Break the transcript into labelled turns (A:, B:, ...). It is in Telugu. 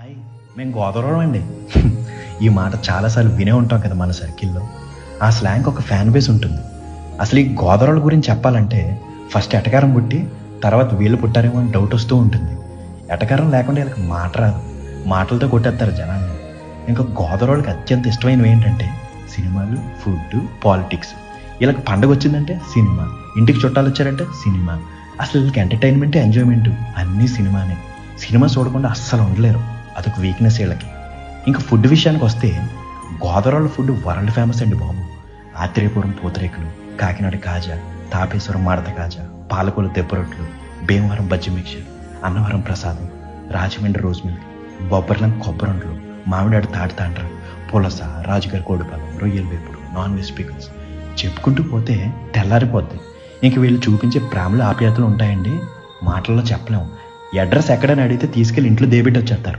A: హాయ్, మేము గోదావరం అండి. ఈ మాట చాలాసార్లు వినే ఉంటాం కదా మన సర్కిల్లో. ఆ స్లాంగ్ ఒక ఫ్యాన్ బేస్ ఉంటుంది. అసలు ఈ గోదావరాల గురించి చెప్పాలంటే ఫస్ట్ ఎటకారం పుట్టి తర్వాత వీళ్ళు పుట్టారేమో అని డౌట్ వస్తూ ఉంటుంది. ఎటకారం లేకుండా వీళ్ళకి మాట రాదు, మాటలతో కొట్టేస్తారు జనాన్ని. ఇంకా గోదావరాలకు అత్యంత ఇష్టమైనవి ఏంటంటే సినిమాలు, ఫుడ్, పాలిటిక్స్. వీళ్ళకి పండగ వచ్చిందంటే సినిమా, ఇంటికి చుట్టాలు వచ్చారంటే సినిమా. అసలు వీళ్ళకి ఎంటర్టైన్మెంట్, ఎంజాయ్మెంట్ అన్నీ సినిమానే. సినిమా చూడకుండా అస్సలు ఉండలేరు, అదొక వీక్నెస్ వీళ్ళకి. ఇంకా ఫుడ్ విషయానికి వస్తే గోదావరిలో ఫుడ్ వరల్డ్ ఫేమస్ అండి బాబు. ఆత్రేయపురం పూతరేకులు, కాకినాడ కాజా, తాపేశ్వరం మడత కాజా, పాలకొల్లు దెబ్బరొట్లు, భీమవరం బజ్జి మిక్చర్, అన్నవరం ప్రసాదం, రాజమండ్రి రోజ్ మిల్క్, బొబ్బర్లం కొబ్బరండ్లు, మామిడాడు తాటి తాండ్ర, పులస, రాజుగారి కోడిపాలెం, రొయ్యల వేపుడు, నాన్ వెజ్ పికల్స్. చెప్పుకుంటూ పోతే తెల్లారిపోద్ది. ఇంక వీళ్ళు చూపించే ప్రేమలు, ఆప్యాయతలు ఉంటాయండి, మాటల్లో చెప్పలేము. అడ్రస్ ఎక్కడని అడిగితే తీసుకెళ్ళి ఇంట్లో దేబెట్టి వచ్చేస్తారు.